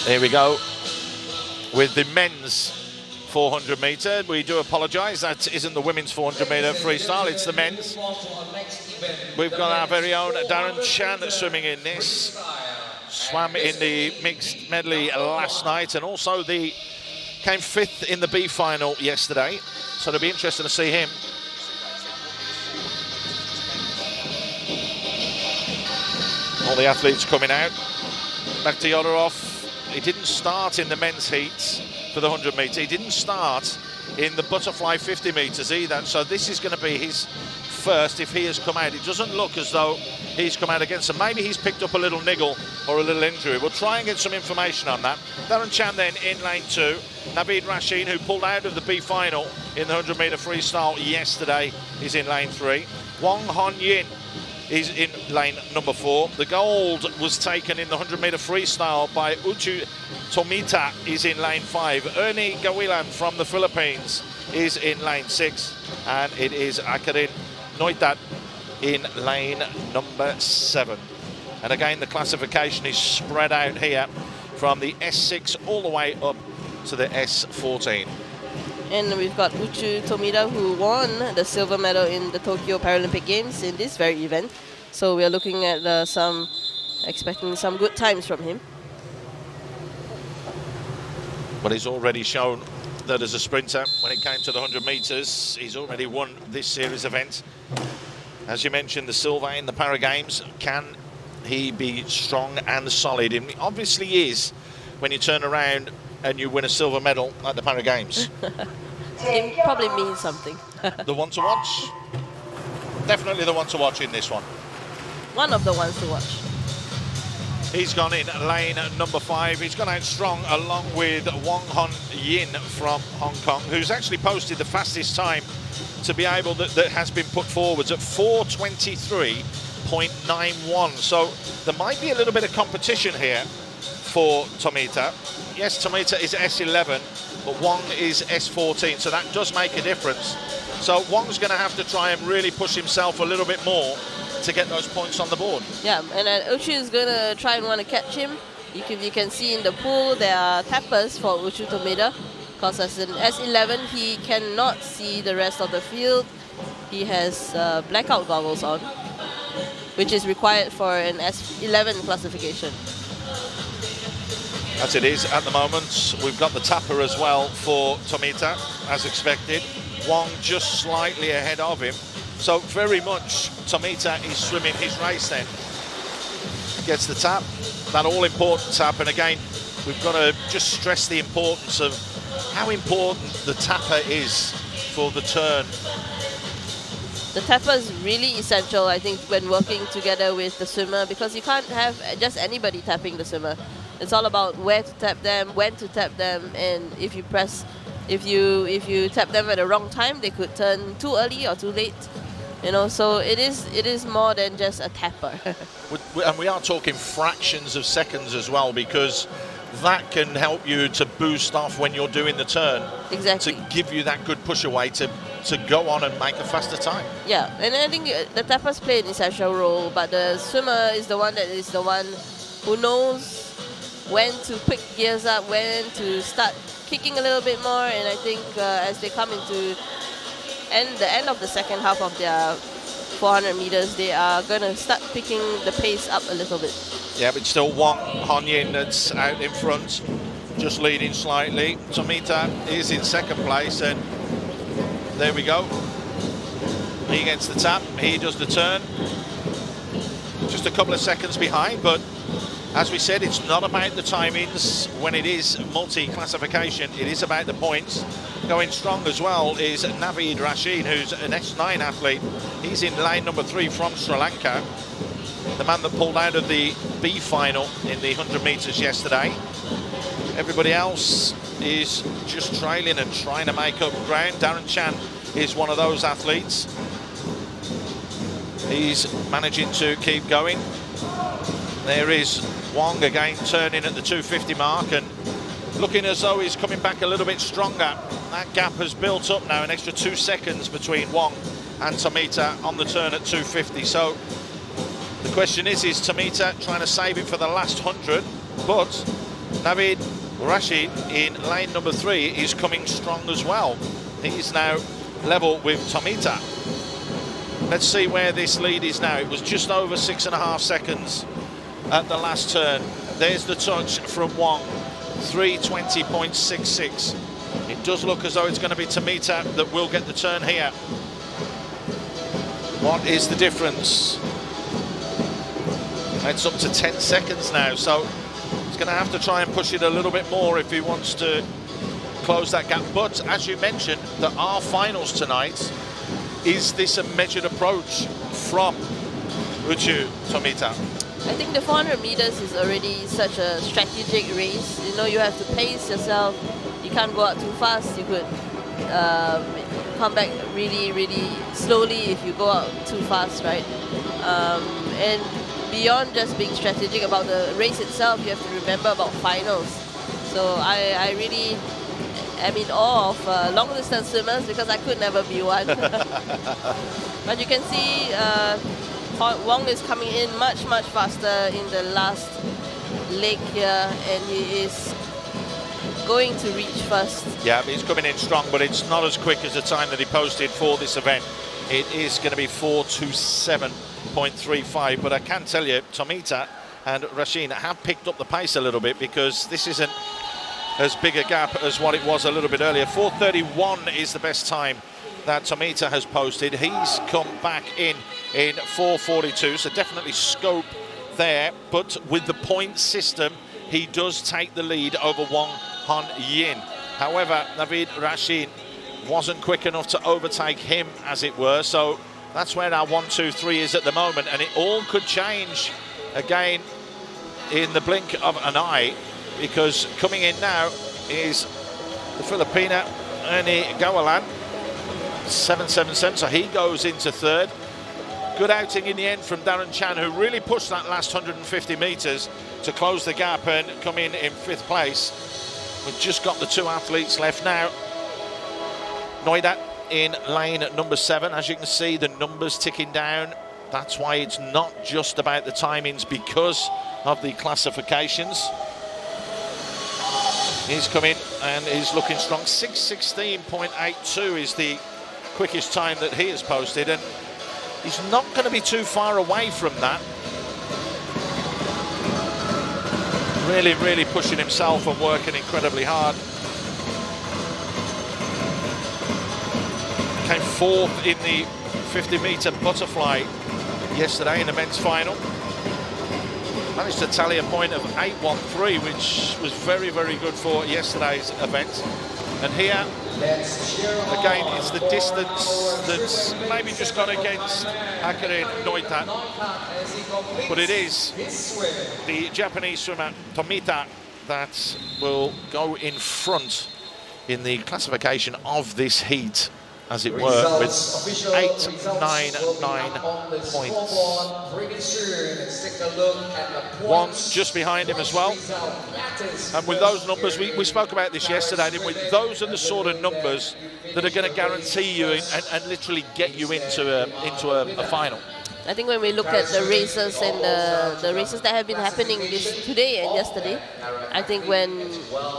Here we go with the men's 400 metre. We do apologise, that isn't the women's 400 metre freestyle, it's the men's. We've got our very own Darren Chan swimming in this. Swam in the mixed medley last night and also came 5th in the B final yesterday. So it'll be interesting to see him. All the athletes coming out. Back to Yodorov. He didn't start in the men's heats for the 100 metre. He didn't start in the butterfly 50 metres either. So this is going to be his first if he has come out. It doesn't look as though he's come out against him. Maybe he's picked up a little niggle or a little injury. We'll try and get some information on that. Darren Chan then in lane 2. Naveed Rashid, who pulled out of the B final in the 100 metre freestyle yesterday, is in lane 3. Wong Hon Yin is in lane number 4. The gold was taken in the 100 metre freestyle by Uchu Tomita, is in lane 5. Ernie Gawilan from the Philippines is in lane 6. And it is Akarin Noitat in lane number 7. And again, the classification is spread out here from the S6 all the way up to the S14. And we've got Uchu Tomita, who won the silver medal in the Tokyo Paralympic Games in this very event. So we are looking at expecting some good times from him. But he's already shown that as a sprinter, when it came to the 100 metres, he's already won this series event. As you mentioned, the silver in the Para Games. Can he be strong and solid? And he obviously is when you turn around and you win a silver medal at the Para Games. It probably means something. The one to watch? Definitely the one to watch in this one. One of the ones to watch. He's gone in lane number 5. He's gone out strong along with Wong Hon Yin from Hong Kong, who's actually posted the fastest time to be able that has been put forwards at 4:23.91. So there might be a little bit of competition here for Tomita. Yes, Tomita is S11, but Wong is S14, so that does make a difference. So Wong's going to have to try and really push himself a little bit more to get those points on the board. Yeah, and Uchu is going to try and want to catch him. You can see in the pool there are tappers for Uchu Tomita, because as an S11 he cannot see the rest of the field. He has blackout goggles on, which is required for an S11 classification. As it is at the moment. We've got the tapper as well for Tomita, as expected. Wong just slightly ahead of him. So very much Tomita is swimming his race then. Gets the tap, that all-important tap. And again, we've got to just stress the importance of how important the tapper is for the turn. The tapper is really essential, I think, when working together with the swimmer, because you can't have just anybody tapping the swimmer. It's all about where to tap them, when to tap them, and if you tap them at the wrong time, they could turn too early or too late. You know, so it is more than just a tapper. And we are talking fractions of seconds as well, because that can help you to boost off when you're doing the turn. Exactly. To give you that good push away to go on and make a faster time. Yeah, and I think the tappers play an essential role, but the swimmer is the one who knows when to pick gears up, when to start kicking a little bit more. And I think as they come into the end of the second half of their 400 meters, they are going to start picking the pace up a little bit. Yeah, but still Wong Hon Yin that's out in front, just leading slightly. Tomita is in second place, and there we go. He gets the tap, he does the turn. Just a couple of seconds behind, but as we said, it's not about the timings when it is multi-classification, it is about the points. Going strong as well is Naveed Rashid, who's an S9 athlete. He's in lane number 3 from Sri Lanka. The man that pulled out of the B final in the 100 metres yesterday. Everybody else is just trailing and trying to make up ground. Darren Chan is one of those athletes. He's managing to keep going. There is Wong again turning at the 250 mark and looking as though he's coming back a little bit stronger. That gap has built up now, an extra 2 seconds between Wong and Tomita on the turn at 250. So the question is Tomita trying to save it for the last 100? But Navid Rashid in lane number 3 is coming strong as well. He's now level with Tomita. Let's see where this lead is now. It was just over 6.5 seconds at the last turn. There's the touch from Wong, 3:20.66. It does look as though it's going to be Tomita that will get the turn here. What is the difference? It's up to 10 seconds now, so he's going to have to try and push it a little bit more if he wants to close that gap. But as you mentioned, there are finals tonight. Is this a measured approach from Uchu Tomita? I think the 400 meters is already such a strategic race. You know, you have to pace yourself. You can't go out too fast. You could come back really, really slowly if you go out too fast, right? And beyond just being strategic about the race itself, you have to remember about finals. So I really am in awe of long distance swimmers because I could never be one. But you can see Wong is coming in much faster in the last leg here, and he is going to reach first. Yeah, he's coming in strong, but it's not as quick as the time that he posted for this event. It is going to be 4:27.35, but I can tell you, Tomita and Rasheen have picked up the pace a little bit because this isn't as big a gap as what it was a little bit earlier. 4:31 is the best time that Tomita has posted. He's come back in 4:42, so definitely scope there, but with the point system, he does take the lead over Wong Han Yin. However, Navid Rashid wasn't quick enough to overtake him, as it were, so that's where our 1, 2, 3 is at the moment, and it all could change again in the blink of an eye, because coming in now is the Filipina Ernie Gawalan, 777, so he goes into third. Good outing in the end from Darren Chan, who really pushed that last 150 metres to close the gap and come in 5th place. We've just got the 2 athletes left now. Noida in lane number 7. As you can see, the numbers ticking down. That's why it's not just about the timings because of the classifications. He's come in and is looking strong. 6:16.82 is the quickest time that he has posted, and he's not going to be too far away from that. Really pushing himself and working incredibly hard. Came 4th in the 50-metre butterfly yesterday in the men's final. Managed to tally a point of 8:13, which was very good for yesterday's event. And here, again, it's the distance that's maybe just gone against Hakarin Noita. But it is the Japanese swimmer Tomita that will go in front in the classification of this heat, as it were, with 899 points. One just behind him as well. And with those numbers, we spoke about this yesterday, didn't we? Those are the sort of numbers that are going to guarantee you and literally get you into a final. I think when we look at the races and the races that have been happening today and yesterday, I think when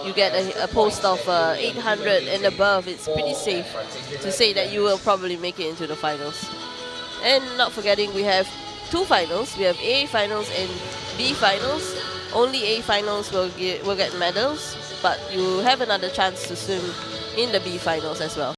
you get a post of 800 and above, it's pretty safe to say that you will probably make it into the finals. And not forgetting, we have 2 finals. We have A finals and B finals. Only A finals will get medals, but you have another chance to swim in the B finals as well.